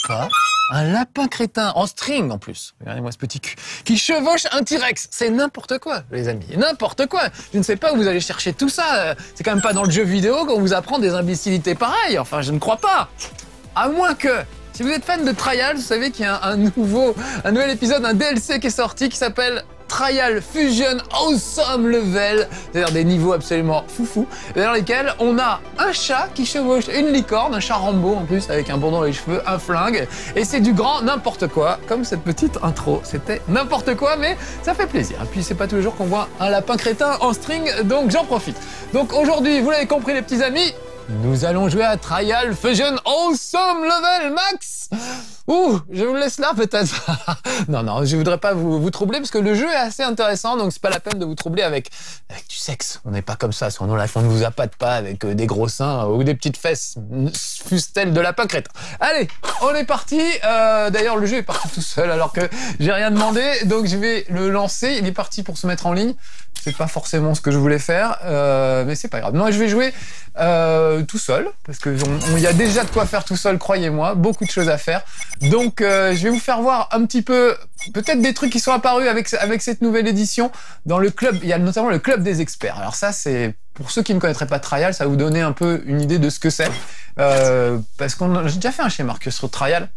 pas un lapin crétin en string en plus. Regardez-moi ce petit cul qui chevauche un T-Rex. C'est n'importe quoi, les amis. N'importe quoi. Je ne sais pas où vous allez chercher tout ça. C'est quand même pas dans le jeu vidéo qu'on vous apprend des imbécilités pareilles. Enfin, je ne crois pas. À moins que... Si vous êtes fan de Trial, vous savez qu'il y a un nouvel épisode, un DLC qui est sorti qui s'appelle Trial Fusion Awesome Level, c'est-à-dire des niveaux absolument foufou, dans lesquels on a un chat qui chevauche une licorne, un chat Rambo en plus, avec un bourdon dans les cheveux, un flingue, et c'est du grand n'importe quoi, comme cette petite intro. C'était n'importe quoi, mais ça fait plaisir. Et puis c'est pas tous les jours qu'on voit un lapin crétin en string, donc j'en profite. Donc aujourd'hui, vous l'avez compris les petits amis, nous allons jouer à Trial Fusion Awesome Level Max. Ouh, je vous laisse là peut-être. Non, je voudrais pas vous troubler parce que le jeu est assez intéressant, donc c'est pas la peine de vous troubler avec du sexe. On n'est pas comme ça, sinon on ne vous appâte pas avec des gros seins ou des petites fesses, fussent-elles de lapin crétin. Allez, on est parti. D'ailleurs, le jeu est parti tout seul alors que j'ai rien demandé, donc je vais le lancer. Il est parti pour se mettre en ligne. C'est pas forcément ce que je voulais faire, mais c'est pas grave. Non, je vais jouer tout seul, parce que il y a déjà de quoi faire tout seul, croyez-moi, beaucoup de choses à faire. Donc je vais vous faire voir un petit peu, peut-être des trucs qui sont apparus avec cette nouvelle édition. Dans le club, il y a notamment le club des experts. Alors ça, c'est pour ceux qui ne connaîtraient pas Trial, ça va vous donner un peu une idée de ce que c'est. Parce que j'ai déjà fait un chez Marcus sur Trial.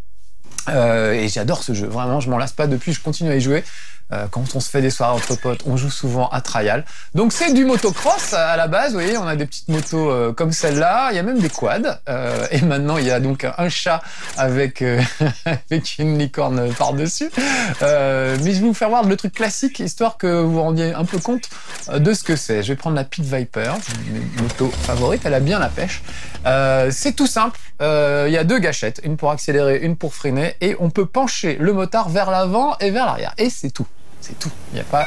Et j'adore ce jeu, vraiment, je m'en lasse pas depuis, je continue à y jouer. Quand on se fait des soirées entre potes, on joue souvent à Trial. Donc c'est du motocross à la base, vous voyez, on a des petites motos comme celle-là, il y a même des quads. Et maintenant il y a donc un chat avec, avec une licorne par-dessus. Mais je vais vous faire voir le truc classique, histoire que vous vous rendiez un peu compte de ce que c'est. Je vais prendre la Pit Viper, une moto favorite, elle a bien la pêche. C'est tout simple, il y a deux gâchettes, une pour accélérer, une pour freiner, et on peut pencher le motard vers l'avant et vers l'arrière. Et c'est tout. C'est tout. Il n'y a pas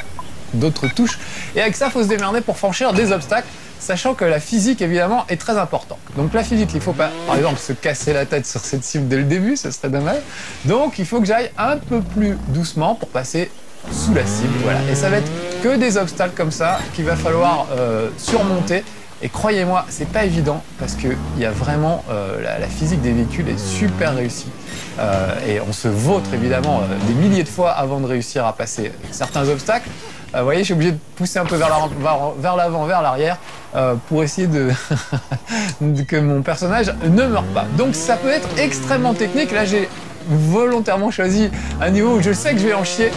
d'autres touches. Et avec ça, il faut se démerder pour franchir des obstacles, sachant que la physique, évidemment, est très importante. Donc la physique, il ne faut pas, par exemple, se casser la tête sur cette cible dès le début, ça serait dommage. Donc il faut que j'aille un peu plus doucement pour passer sous la cible. Voilà. Et ça va être que des obstacles comme ça qu'il va falloir surmonter. Et croyez-moi, c'est pas évident parce que il y a vraiment la physique des véhicules est super réussie. Et on se vautre évidemment des milliers de fois avant de réussir à passer certains obstacles. Vous voyez, je suis obligé de pousser un peu vers l'avant, vers l'arrière pour essayer que mon personnage ne meure pas. Donc ça peut être extrêmement technique. Là, j'ai volontairement choisi un niveau où je sais que je vais en chier,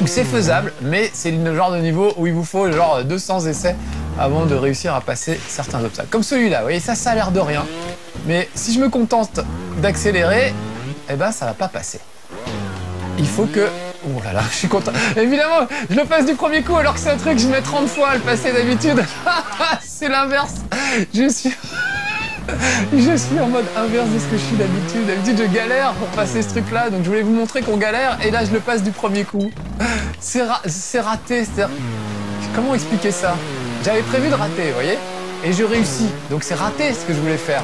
où c'est faisable, mais c'est le genre de niveau où il vous faut genre 200 essais avant de réussir à passer certains obstacles. Comme celui-là, vous voyez, ça a l'air de rien. Mais si je me contente d'accélérer, eh ben ça va pas passer. Il faut que... Oh là là, je suis content. Évidemment, je le passe du premier coup alors que c'est un truc que je mets 30 fois à le passer d'habitude. C'est l'inverse. Je suis en mode inverse de ce que je suis d'habitude. D'habitude, je galère pour passer ce truc-là, donc je voulais vous montrer qu'on galère, et là, je le passe du premier coup. C'est raté, c'est-à-dire... Comment expliquer ça? J'avais prévu de rater, vous voyez? Et je réussis. Donc c'est raté ce que je voulais faire.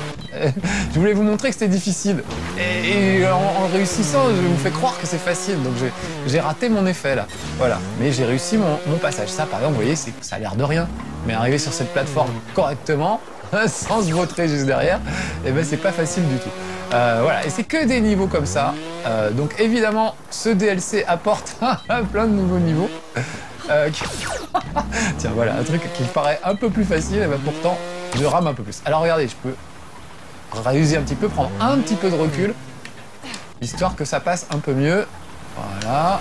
Je voulais vous montrer que c'était difficile. Et en réussissant, je vous fais croire que c'est facile. Donc j'ai raté mon effet là. Voilà. Mais j'ai réussi mon passage. Ça, par exemple, vous voyez, ça a l'air de rien. Mais arriver sur cette plateforme correctement, sans se vautrer juste derrière, eh ben c'est pas facile du tout. Voilà. Et c'est que des niveaux comme ça. Donc évidemment, ce DLC apporte plein de nouveaux niveaux. Tiens, voilà, un truc qui me paraît un peu plus facile, et ben pourtant, je rame un peu plus. Alors regardez, je peux réuser un petit peu, prendre un petit peu de recul, histoire que ça passe un peu mieux. Voilà.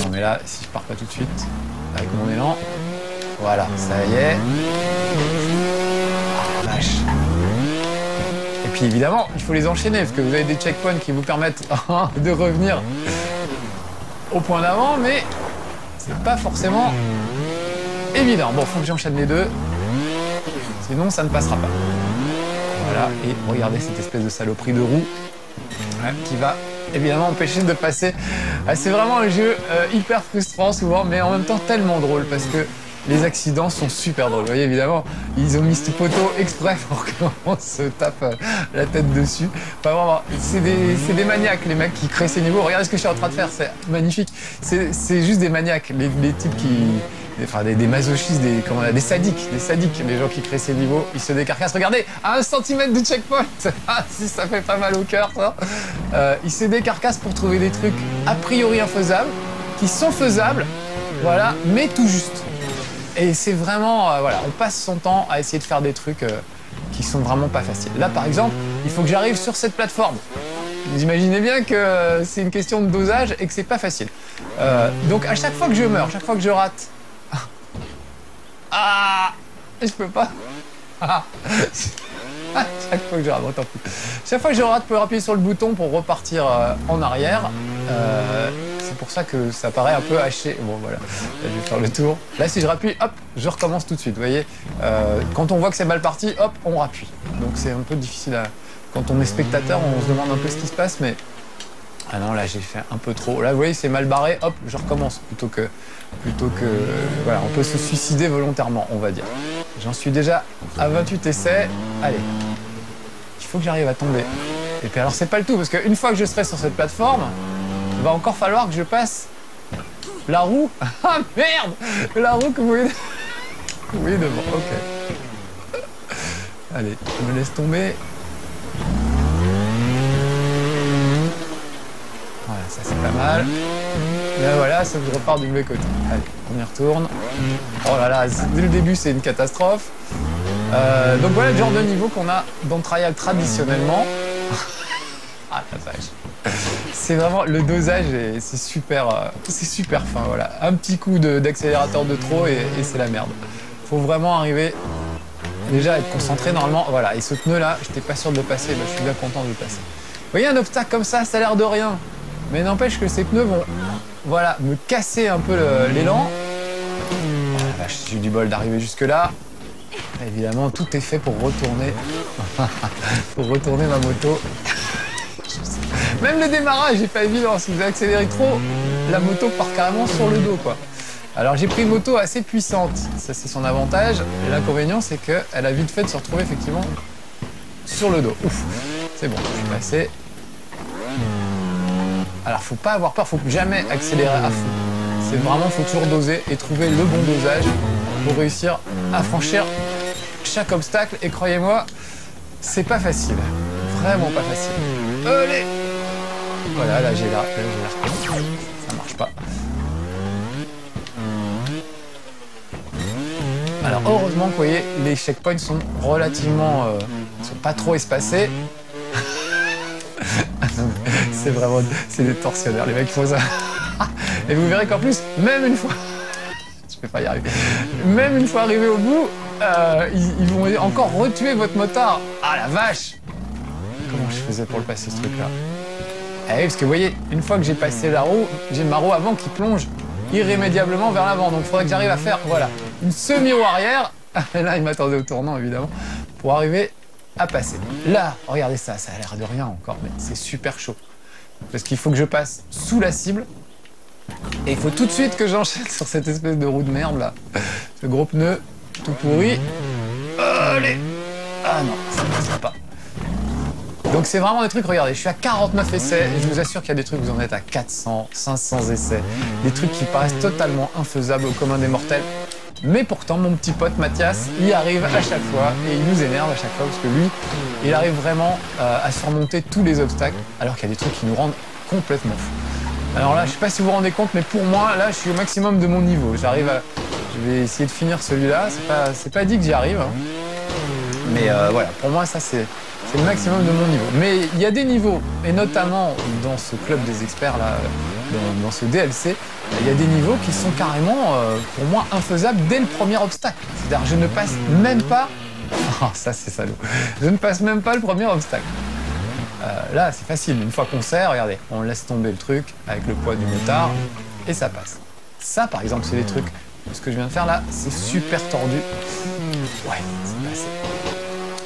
Non, mais là, si je pars pas tout de suite, avec mon élan, voilà, ça y est. Ah, la vache. Et puis évidemment, il faut les enchaîner, parce que vous avez des checkpoints qui vous permettent de revenir au point d'avant, mais c'est pas forcément évident. Bon, faut que j'enchaîne les deux, sinon ça ne passera pas. Voilà, et regardez cette espèce de saloperie de roue qui va évidemment empêcher de passer. C'est vraiment un jeu hyper frustrant souvent, mais en même temps tellement drôle, parce que les accidents sont super drôles. Vous voyez, évidemment, ils ont mis ce poteau exprès pour qu'on se tape la tête dessus. Enfin, vraiment, c'est des maniaques, les mecs qui créent ces niveaux. Regardez ce que je suis en train de faire, c'est magnifique. C'est juste des maniaques, les types des masochistes, des sadiques, les gens qui créent ces niveaux, ils se décarcassent. Regardez, à 1 centimètre du checkpoint, ah, si ça fait pas mal au cœur, ça. Ils se décarcassent pour trouver des trucs a priori infaisables, qui sont faisables, voilà, mais tout juste. Et c'est vraiment, voilà, on passe son temps à essayer de faire des trucs qui sont vraiment pas faciles. Là, par exemple, il faut que j'arrive sur cette plateforme. Vous imaginez bien que c'est une question de dosage et que c'est pas facile. Donc à chaque fois que je meurs, chaque fois que je rate... Ah, je peux pas. Chaque fois que je rate, tant pis. Chaque fois que je rate, je peux appuyer sur le bouton pour repartir en arrière. C'est pour ça que ça paraît un peu haché. Bon voilà, là, je vais faire le tour. Là si je rappuie, hop, je recommence tout de suite. Vous voyez, quand on voit que c'est mal parti, hop, on rappuie. Donc c'est un peu difficile à... Quand on est spectateur, on se demande un peu ce qui se passe, mais... Ah non, là j'ai fait un peu trop. Là vous voyez, c'est mal barré, hop, je recommence. Plutôt que... Voilà, on peut se suicider volontairement, on va dire. J'en suis déjà à 28 essais. Allez, il faut que j'arrive à tomber. Et puis alors c'est pas le tout, parce qu'une fois que je serai sur cette plateforme, il va encore falloir que je passe la roue. Ah merde, la roue que vous voyez... Oui, devant, ok. Allez, je me laisse tomber. Voilà, ça c'est pas mal. Là voilà, ça je repars du mauvais côté. Allez, on y retourne. Oh là là, dès le début c'est une catastrophe. Donc voilà le genre de niveau qu'on a dans Trial traditionnellement. Ah la vache. C'est vraiment, le dosage, c'est super fin, voilà. Un petit coup d'accélérateur de trop et c'est la merde. Faut vraiment arriver déjà à être concentré normalement. Voilà, et ce pneu là, j'étais pas sûr de le passer, bah, je suis bien content de le passer. Vous voyez un obstacle comme ça a l'air de rien. Mais n'empêche que ces pneus vont, voilà, me casser un peu l'élan. Oh la vache, j'ai eu du bol d'arriver jusque là. Évidemment, tout est fait pour retourner, pour retourner ma moto. Même le démarrage n'est pas évident. Si vous accélérez trop, la moto part carrément sur le dos, quoi. Alors j'ai pris une moto assez puissante, ça c'est son avantage. Et l'inconvénient, c'est qu'elle a vite fait de se retrouver effectivement sur le dos. Ouf, c'est bon, je suis passé. Alors faut pas avoir peur, faut jamais accélérer à fond. C'est vraiment, faut toujours doser et trouver le bon dosage pour réussir à franchir chaque obstacle. Et croyez-moi, c'est pas facile, vraiment pas facile. Allez, voilà, là j'ai la ça marche pas. Alors heureusement que vous voyez, les checkpoints sont relativement, sont pas trop espacés. C'est vraiment, c'est des tortionnaires, les mecs qui font ça. Et vous verrez qu'en plus, même une fois, je vais pas y arriver, même une fois arrivé au bout, ils vont encore retuer votre motard. Ah la vache! Comment je faisais pour le passer ce truc-là? Eh oui, parce que vous voyez, une fois que j'ai passé la roue, j'ai ma roue avant qui plonge irrémédiablement vers l'avant. Donc il faudrait que j'arrive à faire, voilà, une semi-roue arrière. Et là, il m'attendait au tournant, évidemment, pour arriver à passer. Là, regardez ça, ça a l'air de rien encore, mais c'est super chaud. Parce qu'il faut que je passe sous la cible. Et il faut tout de suite que j'enchaîne sur cette espèce de roue de merde, là. Ce gros pneu tout pourri. Allez! Ah non, ça ne passera pas. Donc c'est vraiment des trucs, regardez, je suis à 49 essais et je vous assure qu'il y a des trucs, vous en êtes à 400, 500 essais. Des trucs qui paraissent totalement infaisables au commun des mortels. Mais pourtant, mon petit pote Mathias y arrive à chaque fois et il nous énerve à chaque fois parce que lui, il arrive vraiment à surmonter tous les obstacles alors qu'il y a des trucs qui nous rendent complètement fous. Alors là, je sais pas si vous vous rendez compte, mais pour moi, là, je suis au maximum de mon niveau. J'arrive à... Je vais essayer de finir celui-là. C'est pas dit que j'y arrive. Hein. Mais voilà, pour moi, ça, c'est le maximum de mon niveau. Mais il y a des niveaux, et notamment dans ce club des experts, là, dans ce DLC, il y a des niveaux qui sont carrément, pour moi, infaisables dès le premier obstacle. C'est-à-dire, je ne passe même pas... Oh, ça, c'est salaud. Je ne passe même pas le premier obstacle. Là, c'est facile. Une fois qu'on sert, regardez, on laisse tomber le truc avec le poids du motard, et ça passe. Ça, par exemple, c'est des trucs... Ce que je viens de faire là, c'est super tordu. Ouais, c'est passé.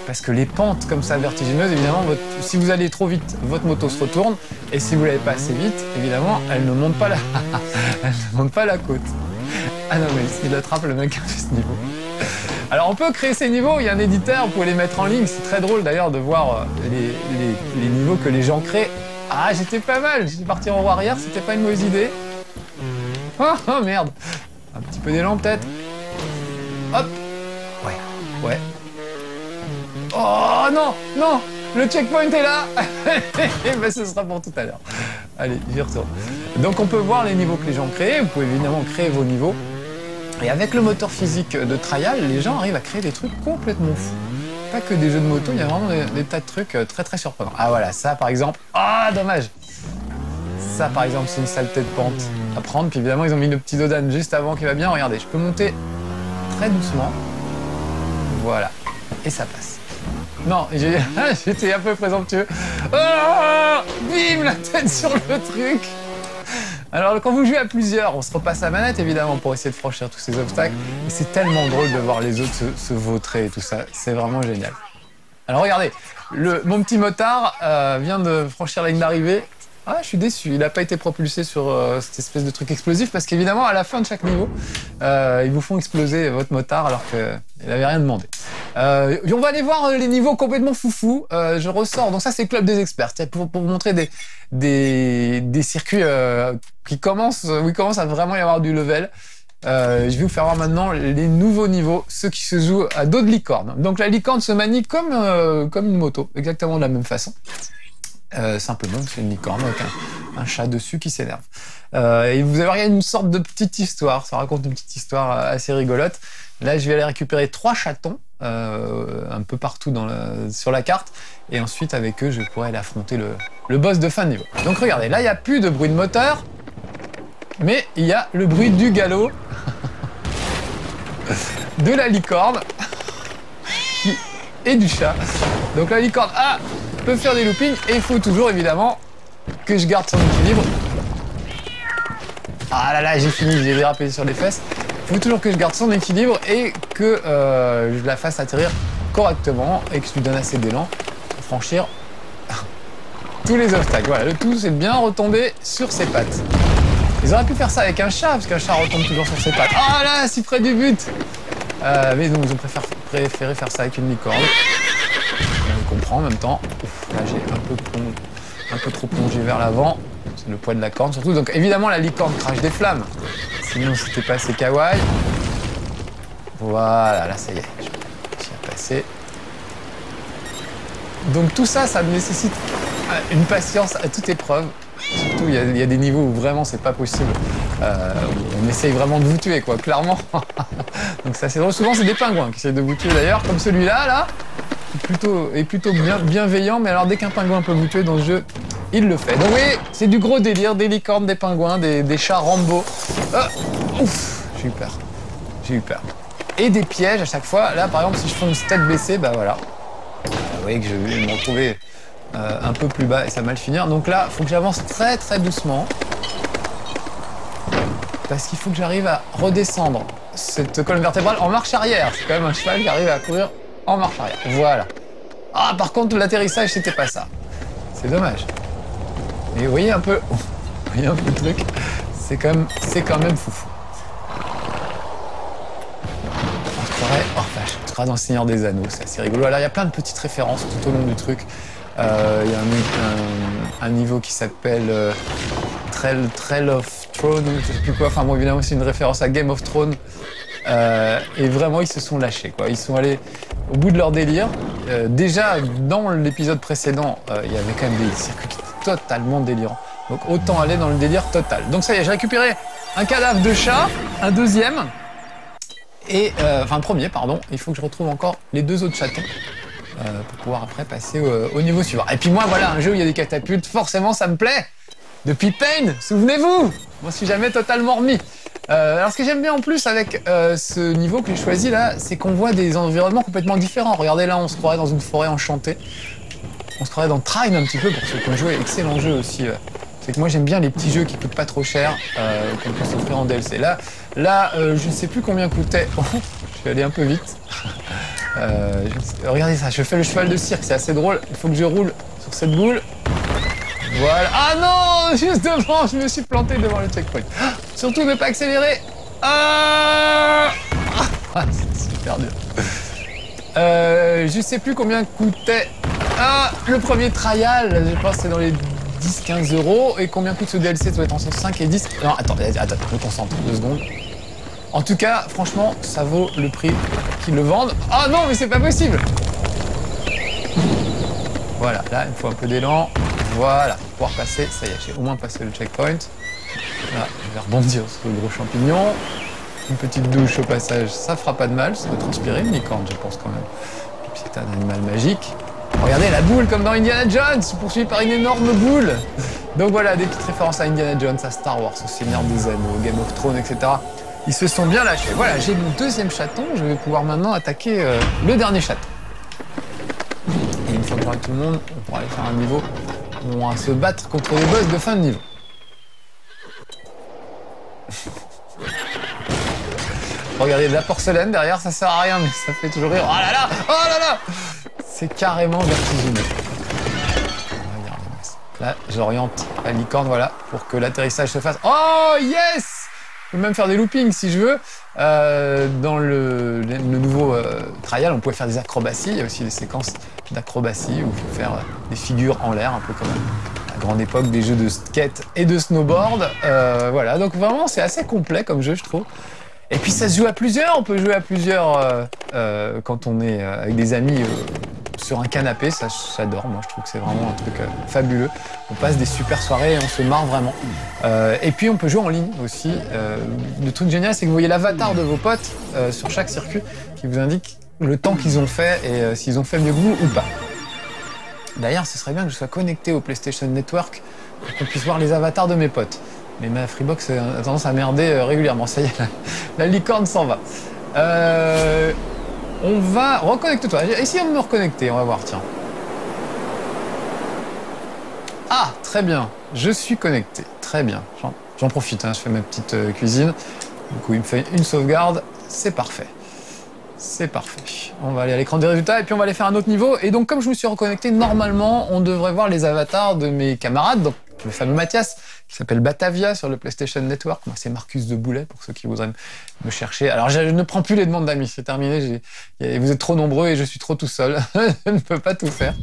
Parce que les pentes comme ça vertigineuses, évidemment, si vous allez trop vite, votre moto se retourne. Et si vous l'avez pas assez vite, évidemment, elle ne monte pas elle ne monte pas la côte. Ah non, mais s'il attrape le mec qui a fait ce niveau. Alors on peut créer ces niveaux, il y a un éditeur, vous pouvez les mettre en ligne. C'est très drôle d'ailleurs de voir les niveaux que les gens créent. Ah, j'étais pas mal, j'étais parti en roue arrière, c'était pas une mauvaise idée. Oh merde. Un petit peu peu d'élan peut-être. Hop. Ouais. Oh non, non, le checkpoint est là. Ben, ce sera pour tout à l'heure. Allez, j'y retourne. Donc on peut voir les niveaux que les gens ont créés. Vous pouvez évidemment créer vos niveaux. Et avec le moteur physique de Trial, les gens arrivent à créer des trucs complètement fous. Pas que des jeux de moto, il y a vraiment des tas de trucs très très surprenants. Ah voilà, ça par exemple. Ah, dommage. Ça par exemple, c'est une saleté de pente à prendre. Puis évidemment, ils ont mis le petit dodan juste avant qui va bien. Regardez, je peux monter très doucement. Voilà. Et ça passe. Non, j'étais un peu présomptueux. Oh, bim, la tête sur le truc. Alors, quand vous jouez à plusieurs, on se repasse la manette, évidemment, pour essayer de franchir tous ces obstacles. Et c'est tellement drôle de voir les autres se vautrer et tout ça. C'est vraiment génial. Alors, regardez, mon petit motard vient de franchir la ligne d'arrivée. Ah, je suis déçu, il n'a pas été propulsé sur cette espèce de truc explosif parce qu'évidemment, à la fin de chaque niveau, ils vous font exploser votre motard alors qu'il n'avait rien demandé. On va aller voir les niveaux complètement foufou. Je ressors, donc ça c'est le club des experts, pour vous montrer des circuits où il commence à vraiment y avoir du level. Je vais vous faire voir maintenant les nouveaux niveaux, ceux qui se jouent à dos de licorne. Donc la licorne se manie comme une moto, exactement de la même façon. Simplement, c'est une licorne avec un chat dessus qui s'énerve. Et vous avez une sorte de petite histoire, ça raconte une petite histoire assez rigolote. Là, je vais aller récupérer 3 chatons un peu partout sur la carte, et ensuite avec eux, je pourrai aller affronter le boss de fin de niveau. Donc regardez, là, il n'y a plus de bruit de moteur, mais il y a le bruit du galop de la licorne et du chat. Donc la licorne peut faire des loopings et il faut toujours évidemment que je garde son équilibre. Ah là là, j'ai fini, j'ai dérapé sur les fesses. Il faut toujours que je garde son équilibre et que je la fasse atterrir correctement et que je lui donne assez d'élan pour franchir tous les obstacles. Voilà, le tout c'est de bien retomber sur ses pattes. Ils auraient pu faire ça avec un chat, parce qu'un chat retombe toujours sur ses pattes. Ah là, si près du but. Mais donc ils ont préféré faire ça avec une licorne. On comprend en même temps. Là j'ai un peu trop plongé vers l'avant. C'est le poids de la corne surtout. Donc évidemment la licorne crache des flammes. Sinon c'était pas assez kawaii. Voilà, là ça y est. Je suis passé. Donc tout ça, ça nécessite une patience à toute épreuve. Surtout, il y a des niveaux où vraiment c'est pas possible. On essaye vraiment de vous tuer, quoi, clairement. Donc ça, c'est drôle. Souvent, c'est des pingouins qui essayent de vous tuer d'ailleurs, comme celui-là, là, est plutôt bienveillant. Mais alors, dès qu'un pingouin peut vous tuer dans ce jeu, il le fait. Donc oui, c'est du gros délire, des licornes, des pingouins, des chats Rambo. Ouf, j'ai eu peur. Et des pièges à chaque fois. Là, par exemple, si je fonce tête baissée, bah voilà. Vous voyez que je vais me retrouver un peu plus bas et ça va mal finir. Donc là, il faut que j'avance très très doucement. Parce qu'il faut que j'arrive à redescendre cette colonne vertébrale en marche arrière. C'est quand même un cheval qui arrive à courir en marche arrière. Voilà. Ah, par contre, l'atterrissage, c'était pas ça. C'est dommage. Mais vous voyez un peu, le truc. C'est quand même foufou. Oh vache, on sera dans le Seigneur des Anneaux, c'est assez rigolo. Alors il y a plein de petites références tout au long du truc. Il y a un niveau qui s'appelle Trail of Thrones, je sais plus quoi. Enfin bon, évidemment c'est une référence à Game of Thrones. Et vraiment ils se sont lâchés, quoi. Ils sont allés au bout de leur délire. Déjà dans l'épisode précédent, il y avait quand même des circuits totalement délirants. Donc autant aller dans le délire total. Donc ça y est, j'ai récupéré un cadavre de chat, un deuxième. Et, enfin, le premier, pardon. Il faut que je retrouve encore les 2 autres chatons pour pouvoir après passer au niveau suivant. Et puis moi, voilà, un jeu où il y a des catapultes, forcément, ça me plaît. Depuis Pain, souvenez-vous, je m'en suis jamais totalement remis. Alors, ce que j'aime bien en plus avec ce niveau que j'ai choisi là, c'est qu'on voit des environnements complètement différents. Regardez là, on se croirait dans une forêt enchantée. On se croirait dans Trine un petit peu, pour ceux qui ont joué. Excellent jeu aussi. C'est que moi j'aime bien les petits jeux qui coûtent pas trop cher, qu'on peut s'offrir en DLC. Là, je ne sais plus combien coûtait. Oh, je suis allé un peu vite. Regardez ça, je fais le cheval de cirque, c'est assez drôle. Il faut que je roule sur cette boule. Voilà. Ah non, juste devant, je me suis planté devant le checkpoint. Surtout ne pas accélérer. C'est super dur. Je sais plus combien coûtait le premier trial. Je pense que c'est dans les 10-15 €. Et combien coûte ce DLC? Ça doit être entre 5 et 10. Non, attends, je me concentre 2 secondes. En tout cas, franchement, ça vaut le prix qu'ils le vendent. Ah non, mais c'est pas possible! Voilà, là, il me faut un peu d'élan. Voilà, pour pouvoir passer. Ça y est, j'ai au moins passé le checkpoint. Là, je vais rebondir sur le gros champignon. Une petite douche au passage, ça fera pas de mal. Ça doit transpirer une licorne, je pense quand même. Et puis c'est un animal magique. Regardez la boule comme dans Indiana Jones, poursuivi par une énorme boule. Donc voilà, des petites références à Indiana Jones, à Star Wars, au Seigneur des Anneaux, au Game of Thrones, etc. Ils se sont bien lâchés. Voilà, j'ai mon deuxième chaton. Je vais pouvoir maintenant attaquer le dernier chaton. Et une fois qu'on aura tout le monde, on pourra aller faire un niveau où on va se battre contre les boss de fin de niveau. Regardez de la porcelaine derrière, ça sert à rien, mais ça fait toujours rire. Oh là là! Oh là là! C'est carrément vertigineux. Là, j'oriente la licorne, voilà, pour que l'atterrissage se fasse. Oh yes! Je peux même faire des loopings si je veux. Dans le nouveau trial, on pouvait faire des acrobaties. Il y a aussi des séquences d'acrobatie où il faut faire des figures en l'air, un peu comme à la grande époque des jeux de skate et de snowboard. Voilà, donc vraiment, c'est assez complet comme jeu, je trouve. Et puis ça se joue à plusieurs, on peut jouer à plusieurs quand on est avec des amis sur un canapé, ça j'adore, moi je trouve que c'est vraiment un truc fabuleux. On passe des super soirées et on se marre vraiment. Et puis on peut jouer en ligne aussi. Le truc génial, c'est que vous voyez l'avatar de vos potes sur chaque circuit qui vous indique le temps qu'ils ont fait et s'ils ont fait mieux que vous ou pas. D'ailleurs, ce serait bien que je sois connecté au PlayStation Network pour qu'on puisse voir les avatars de mes potes. Mais ma Freebox a tendance à merder régulièrement. Ça y est, la licorne s'en va. On va... Reconnecte-toi. Essayons de me reconnecter. On va voir, tiens. Ah, très bien. Je suis connecté. Très bien. J'en profite, hein. Je fais ma petite cuisine. Du coup, il me fait une sauvegarde. C'est parfait. C'est parfait. On va aller à l'écran des résultats et puis on va aller faire un autre niveau. Et donc, comme je me suis reconnecté, normalement, on devrait voir les avatars de mes camarades. Donc, le fameux Mathias, qui s'appelle Batavia sur le PlayStation Network. Moi, c'est Marcus de Boulet, pour ceux qui voudraient me chercher. Alors, je ne prends plus les demandes d'amis, c'est terminé. Vous êtes trop nombreux et je suis trop tout seul. Je ne peux pas tout faire.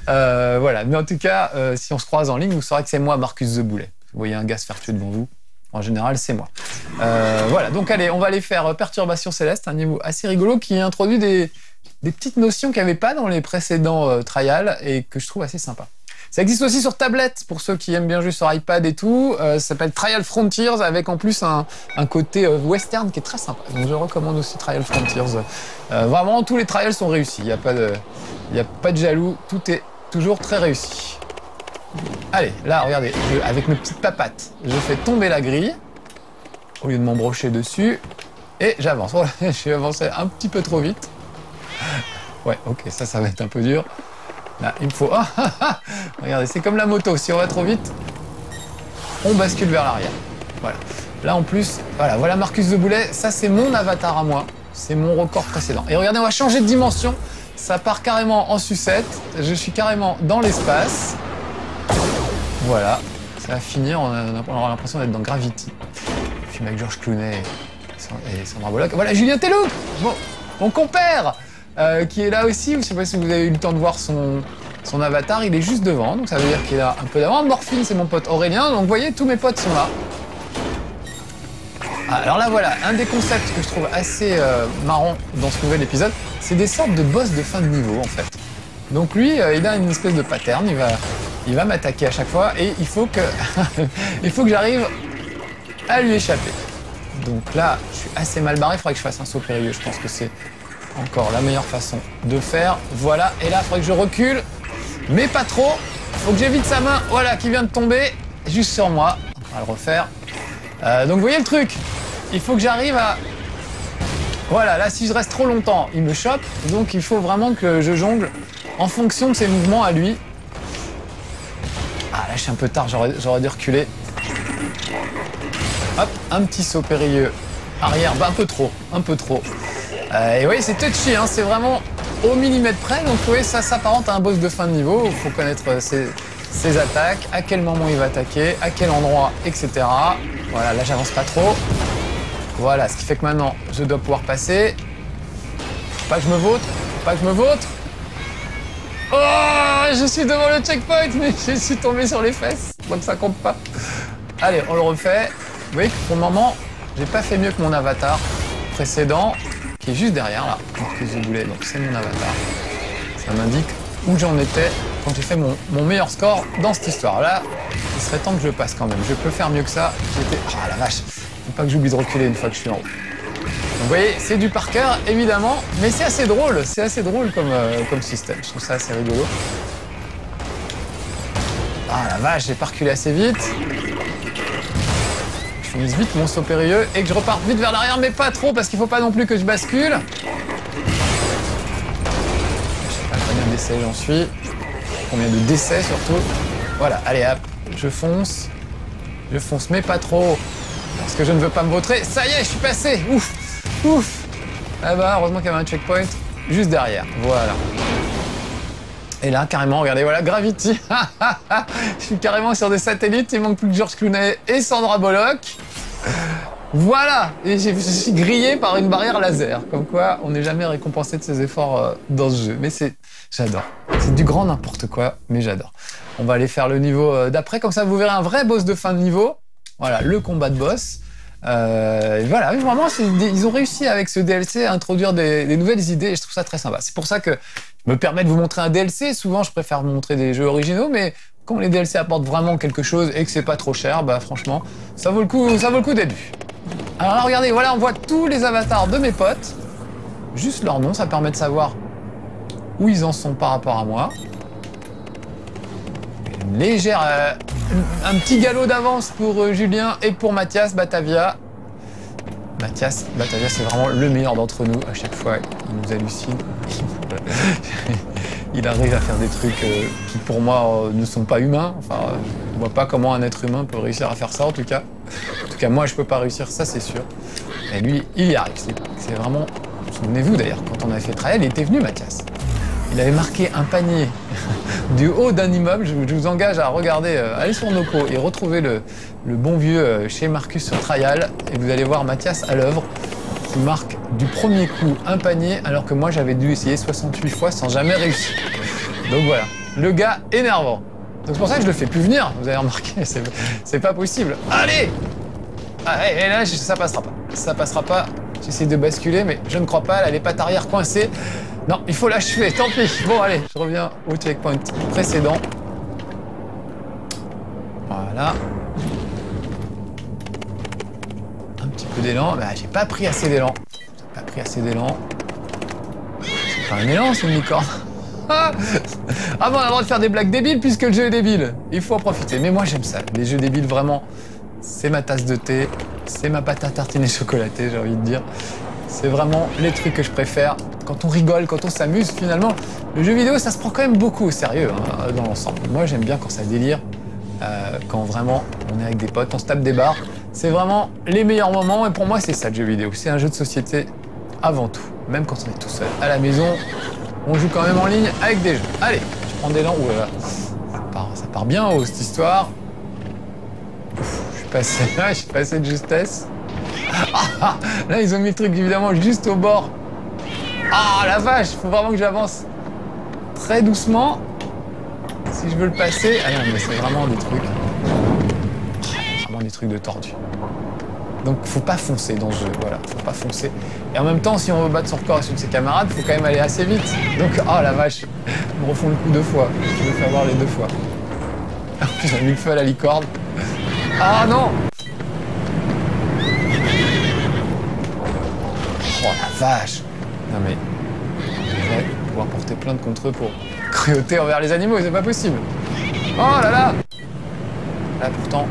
Voilà. Mais en tout cas, si on se croise en ligne, vous saurez que c'est moi, Marcus de Boulet. Vous voyez un gars se faire tuer devant vous. En général, c'est moi. Voilà. Donc, allez, on va aller faire Perturbation Céleste, un niveau assez rigolo qui introduit des petites notions qu'il n'y avait pas dans les précédents trials et que je trouve assez sympa. Ça existe aussi sur tablette, pour ceux qui aiment bien jouer sur iPad et tout. Ça s'appelle Trial Frontiers, avec en plus un côté western qui est très sympa. Donc je recommande aussi Trial Frontiers. Vraiment, tous les trials sont réussis. Il n'y a pas de jaloux. Tout est toujours très réussi. Allez, là, regardez. Avec mes petites papates, je fais tomber la grille, au lieu de m'embrocher dessus. Et j'avance. Voilà, je suis avancé un petit peu trop vite. Ouais, ok, ça va être un peu dur. Là, il me faut... Regardez, c'est comme la moto. Si on va trop vite, on bascule vers l'arrière. Voilà. Là, en plus, voilà Marcus de Boulet. Ça, c'est mon avatar à moi. C'est mon record précédent. Et regardez, on va changer de dimension. Ça part carrément en sucette. Je suis carrément dans l'espace. Voilà. Ça va finir. On aura l'impression d'être dans Gravity. Film avec George Clooney et Sandra Bullock. Voilà, Julien Telouk, mon compère, qui est là aussi. Je ne sais pas si vous avez eu le temps de voir son avatar. Il est juste devant, donc ça veut dire qu'il a un peu d'avance. Morphine, c'est mon pote Aurélien. Donc vous voyez, tous mes potes sont là. Alors là, voilà, un des concepts que je trouve assez marrant dans ce nouvel épisode, c'est des sortes de boss de fin de niveau, en fait. Donc lui, il a une espèce de pattern. Il va m'attaquer à chaque fois et il faut que j'arrive à lui échapper. Donc là, je suis assez mal barré. Il faudrait que je fasse un saut périlleux. Je pense que c'est encore la meilleure façon de faire. Voilà, et là, il faudrait que je recule, mais pas trop. Il faut que j'évite sa main, voilà, qui vient de tomber juste sur moi. On va le refaire. Donc vous voyez le truc, il faut que j'arrive à... Voilà, là si je reste trop longtemps, il me chope, donc il faut vraiment que je jongle en fonction de ses mouvements à lui. Ah là je suis un peu tard, j'aurais dû reculer. Hop, un petit saut périlleux arrière, bah un peu trop. Et vous voyez c'est touchy, hein, c'est vraiment au millimètre près, donc vous voyez ça s'apparente à un boss de fin de niveau, il faut connaître ses attaques, à quel moment il va attaquer, à quel endroit, etc. Voilà, là j'avance pas trop. Voilà, ce qui fait que maintenant je dois pouvoir passer. Faut pas que je me vautre, Oh, je suis devant le checkpoint, mais je suis tombé sur les fesses, donc ça compte pas. Allez, on le refait. Vous voyez que pour le moment, J'ai pas fait mieux que mon avatar précédent, qui est juste derrière, là. Que je voulais, donc c'est mon avatar. Ça m'indique où j'en étais quand j'ai fait mon meilleur score dans cette histoire-là. Il serait temps que je le passe quand même. Je peux faire mieux que ça. J'étais... Ah la vache. Faut pas que j'oublie de reculer une fois que je suis en haut. Donc vous voyez, c'est du par cœur, évidemment, mais c'est assez drôle. C'est assez drôle comme système. Je trouve ça assez rigolo. Ah la vache, j'ai pas reculé assez vite. Je finisse vite mon saut périlleux et que je reparte vite vers l'arrière, mais pas trop, parce qu'il faut pas non plus que je bascule. Combien d'essais j'en suis? Combien de décès surtout? Voilà, allez hop, je fonce, mais pas trop, parce que je ne veux pas me vautrer. Ça y est, je suis passé. Ouf, ouf. Ah bah heureusement qu'il y avait un checkpoint juste derrière. Voilà. Et là, carrément, regardez, voilà, Gravity. Je suis carrément sur des satellites. Il manque plus que George Clooney et Sandra Bullock. Voilà. Et je suis grillé par une barrière laser. Comme quoi, on n'est jamais récompensé de ses efforts dans ce jeu. Mais j'adore. C'est du grand n'importe quoi, mais j'adore. On va aller faire le niveau d'après. Comme ça, vous verrez un vrai boss de fin de niveau. Voilà, le combat de boss. Voilà, vraiment, ils ont réussi avec ce DLC à introduire des nouvelles idées et je trouve ça très sympa. C'est pour ça que je me permets de vous montrer un DLC. Souvent, je préfère vous montrer des jeux originaux, mais quand les DLC apportent vraiment quelque chose et que c'est pas trop cher, bah franchement, ça vaut le coup d'être vu. Alors là, regardez, voilà, on voit tous les avatars de mes potes. Juste leur nom, ça permet de savoir où ils en sont par rapport à moi. Une légère... un petit galop d'avance pour Julien et pour Mathias Batavia. Mathias Batavia, c'est vraiment le meilleur d'entre nous. À chaque fois, il nous hallucine. Il arrive à faire des trucs qui, pour moi, ne sont pas humains. Enfin, je vois pas comment un être humain peut réussir à faire ça, en tout cas. En tout cas, moi, je peux pas réussir, ça, c'est sûr. Et lui, il y arrive. C'est vraiment... Souvenez-vous, d'ailleurs, quand on avait fait Trial, il était venu, Mathias. Il avait marqué un panier du haut d'un immeuble. Je vous engage à regarder, aller sur Noco et retrouver le bon vieux chez Marcus sur Trial. Et vous allez voir Mathias à l'œuvre qui marque du premier coup un panier alors que moi j'avais dû essayer 68 fois sans jamais réussir. Donc voilà, le gars énervant. Donc c'est pour ça que je le fais plus venir, vous avez remarqué, c'est pas possible. Allez! Ah, et là, ça passera pas. Ça passera pas. J'essaie de basculer, mais je ne crois pas. Elle a les pattes arrière coincées. Non, il faut l'achever, tant pis. Bon, allez, je reviens au checkpoint précédent. Voilà. Un petit peu d'élan. Bah, j'ai pas pris assez d'élan. J'ai pas pris assez d'élan. C'est pas un élan, c'est une licorne. Ah bon, on a le droit de faire des blagues débiles puisque le jeu est débile. Il faut en profiter. Mais moi, j'aime ça. Les jeux débiles, vraiment, c'est ma tasse de thé. C'est ma pâte à tartiner chocolatée, j'ai envie de dire. C'est vraiment les trucs que je préfère. Quand on rigole, quand on s'amuse, finalement, le jeu vidéo, ça se prend quand même beaucoup au sérieux hein, dans l'ensemble. Moi, j'aime bien quand ça délire, quand vraiment on est avec des potes, on se tape des barres. C'est vraiment les meilleurs moments et pour moi, c'est ça le jeu vidéo. C'est un jeu de société avant tout. Même quand on est tout seul à la maison, on joue quand même en ligne avec des jeux. Allez, je prends des langues. Voilà. Ça part bien haut cette histoire. Ouf, je suis passé de justesse. Là, ils ont mis le truc évidemment juste au bord. Ah la vache, il faut vraiment que j'avance très doucement si je veux le passer. Ah non, mais c'est vraiment des trucs. Vraiment des trucs de tordu. Donc faut pas foncer dans ce jeu, voilà, faut pas foncer. Et en même temps, si on veut battre son record et celui de ses camarades, faut quand même aller assez vite. Donc, oh la vache, ils me refont le coup 2 fois. Je me fais avoir les 2 fois. En plus, j'ai mis le feu à la licorne. Ah non! Oh la vache! Non mais, on devrait pouvoir porter plainte contre eux pour cruauté envers les animaux, c'est pas possible. Oh là là! Là pourtant...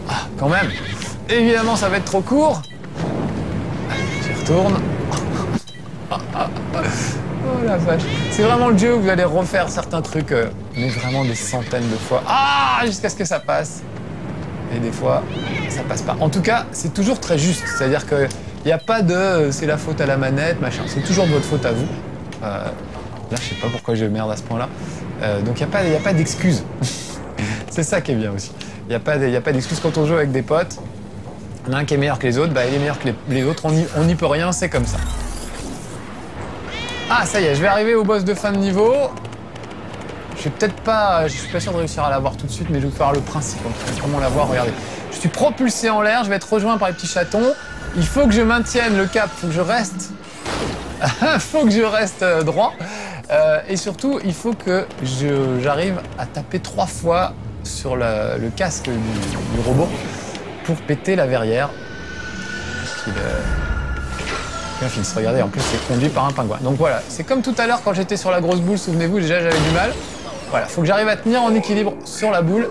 Ah, quand même! Évidemment, ça va être trop court. Allez, j'y retourne. Oh la vache. C'est vraiment le jeu où vous allez refaire certains trucs, mais vraiment des centaines de fois. Ah! Jusqu'à ce que ça passe. Et des fois, ça passe pas. En tout cas, c'est toujours très juste. C'est-à-dire qu'il n'y a pas de c'est la faute à la manette, machin. C'est toujours de votre faute à vous. Là, je sais pas pourquoi je merde à ce point-là. Donc, il n'y a pas d'excuses. C'est ça qui est bien aussi. Il n'y a pas d'excuses quand on joue avec des potes. Il y en a un qui est meilleur que les autres, bah, il est meilleur que les autres. On n'y peut rien, c'est comme ça. Ah, ça y est, je vais arriver au boss de fin de niveau. Je suis peut-être pas, je suis pas sûr de réussir à l'avoir tout de suite, mais je vais vous faire le principe. Comment l'avoir, regardez. Je suis propulsé en l'air, je vais être rejoint par les petits chatons. Il faut que je maintienne le cap, il faut que je reste... faut que je reste droit. Et surtout, il faut que j'arrive à taper 3 fois sur le casque du robot pour péter la verrière. Bien fixe, regardez, en plus c'est conduit par un pingouin. Donc voilà, c'est comme tout à l'heure quand j'étais sur la grosse boule, souvenez-vous, déjà j'avais du mal. Voilà, faut que j'arrive à tenir en équilibre sur la boule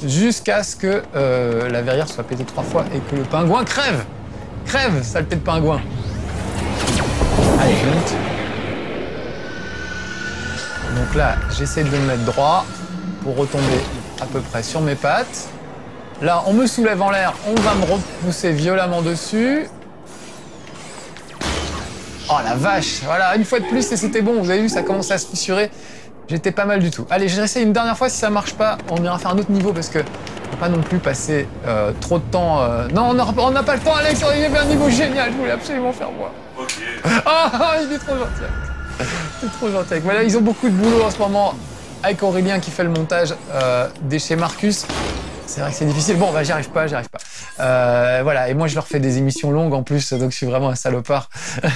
jusqu'à ce que la verrière soit pétée 3 fois et que le pingouin crève. Crève, saleté de pingouin. Allez, je monte. Donc là, j'essaie de me mettre droit pour retomber à peu près sur mes pattes. Là, on me soulève en l'air, on va me repousser violemment dessus. Oh la vache, voilà, une fois de plus et c'était bon, vous avez vu, ça commence à se fissurer. J'étais pas mal du tout. Allez, je vais essayer une dernière fois, si ça marche pas, on ira faire un autre niveau parce que on va pas non plus passer trop de temps. Non, on n'a pas le temps, Alex, il y avait un niveau génial, je voulais absolument faire moi. Ok. Ah, il est trop gentil. C'est trop gentil. Mais là, ils ont beaucoup de boulot en ce moment avec Aurélien qui fait le montage des chez Marcus. C'est vrai que c'est difficile. Bon, bah, j'y arrive pas. Voilà. Et moi, je leur fais des émissions longues en plus, donc je suis vraiment un salopard.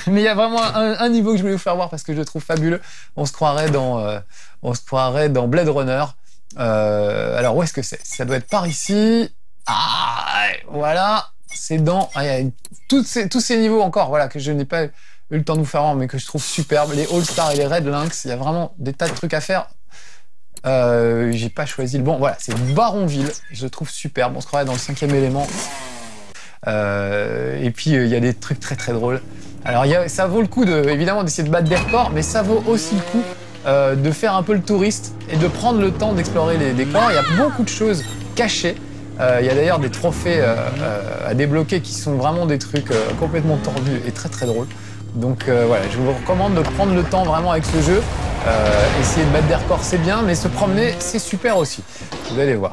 Mais il y a vraiment un niveau que je voulais vous faire voir parce que je le trouve fabuleux. On se croirait dans Blade Runner. Alors, où est-ce que c'est? Ça doit être par ici. Ah, voilà. C'est dans... Ah, il y a tous ces niveaux encore, voilà, que je n'ai pas eu le temps de vous faire voir, mais que je trouve superbe. Les All-Stars et les Red Lynx, il y a vraiment des tas de trucs à faire. J'ai pas choisi le bon. Voilà, c'est Baronville. Je le trouve superbe. On se croirait dans le 5e élément. Et puis, il y a des trucs très très drôles. Alors, ça vaut le coup, évidemment, d'essayer de battre des records, mais ça vaut aussi le coup de faire un peu le touriste et de prendre le temps d'explorer les décors. Il y a beaucoup de choses cachées. Il y a d'ailleurs des trophées à débloquer qui sont vraiment des trucs complètement tordus et très très drôles. Donc voilà, je vous recommande de prendre le temps vraiment avec ce jeu. Essayer de battre des records, c'est bien, mais se promener, c'est super aussi. Vous allez voir.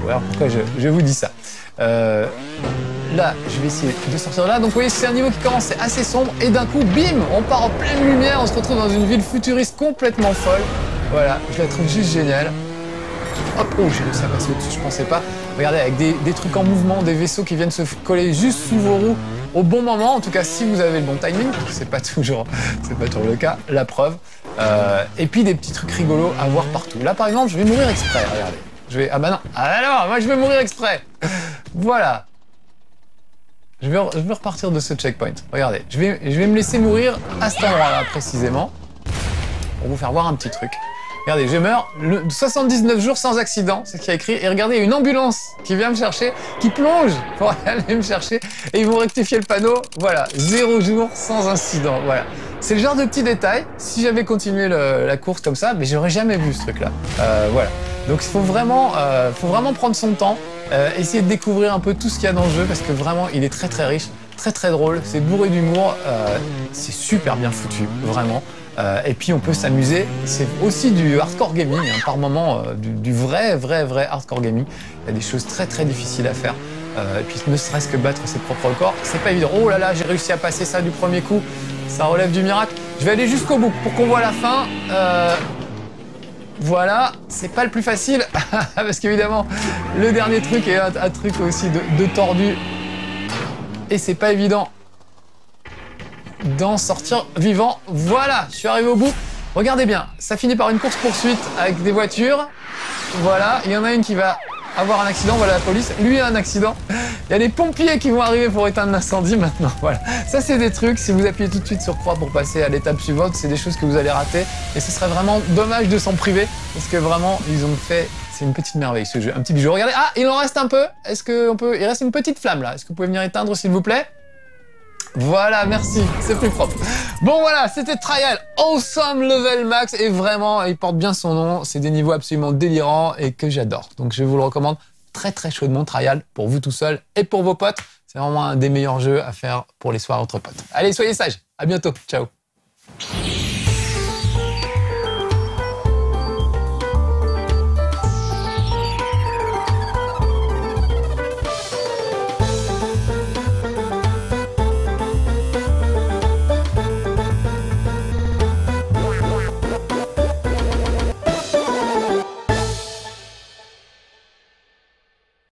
Voilà pourquoi je vous dis ça. Là, je vais essayer de sortir de là. Donc vous voyez, c'est un niveau qui commence, c'est assez sombre. Et d'un coup, bim, on part en pleine lumière. On se retrouve dans une ville futuriste complètement folle. Voilà, je la trouve juste géniale. Hop, oh, j'ai réussi à passer au-dessus, je pensais pas. Regardez, avec des trucs en mouvement, des vaisseaux qui viennent se coller juste sous vos roues au bon moment. En tout cas, si vous avez le bon timing, c'est pas toujours le cas, la preuve. Et puis des petits trucs rigolos à voir partout. Là, par exemple, je vais mourir exprès, regardez. Ah bah non, alors, moi je vais mourir exprès. Voilà. Je vais repartir de ce checkpoint. Regardez, je vais me laisser mourir à cet endroit-là, précisément, pour vous faire voir un petit truc. Regardez, je meurs 79 jours sans accident, c'est ce qu'il y a écrit. Et regardez, il y a une ambulance qui vient me chercher, qui plonge pour aller me chercher. Et ils vont rectifier le panneau. Voilà, 0 jours sans incident. Voilà. C'est le genre de petits détails. Si j'avais continué la course comme ça, mais j'aurais jamais vu ce truc-là. Voilà. Donc il faut vraiment prendre son temps, essayer de découvrir un peu tout ce qu'il y a dans le jeu parce que vraiment, il est très très riche, très très drôle. C'est bourré d'humour. C'est super bien foutu, vraiment. Et puis on peut s'amuser, c'est aussi du hardcore gaming, hein, par moment du vrai hardcore gaming. Il y a des choses très très difficiles à faire. Et puis ne serait-ce que battre ses propres records, c'est pas évident. Oh là là, j'ai réussi à passer ça du premier coup, ça relève du miracle. Je vais aller jusqu'au bout pour qu'on voit la fin. Voilà, c'est pas le plus facile, parce qu'évidemment, le dernier truc est un truc aussi de tordu. Et c'est pas évident d'en sortir vivant. Voilà, je suis arrivé au bout. Regardez bien, ça finit par une course-poursuite avec des voitures. Voilà, il y en a une qui va avoir un accident, voilà la police. Lui a un accident. Il y a des pompiers qui vont arriver pour éteindre l'incendie maintenant. Voilà, ça c'est des trucs, si vous appuyez tout de suite sur croix pour passer à l'étape suivante, c'est des choses que vous allez rater. Et ce serait vraiment dommage de s'en priver, parce que vraiment, ils ont fait... C'est une petite merveille ce jeu, un petit bijou. Regardez, ah, il en reste un peu. Est-ce qu'on peut... Il reste une petite flamme là. Est-ce que vous pouvez venir éteindre s'il vous plaît? Voilà, merci, c'est plus propre. Bon voilà, c'était Trial Awesome Level Max et vraiment, il porte bien son nom. C'est des niveaux absolument délirants et que j'adore. Donc je vous le recommande très très chaudement, Trial, pour vous tout seul et pour vos potes. C'est vraiment un des meilleurs jeux à faire pour les soirées entre potes. Allez, soyez sages, à bientôt, ciao.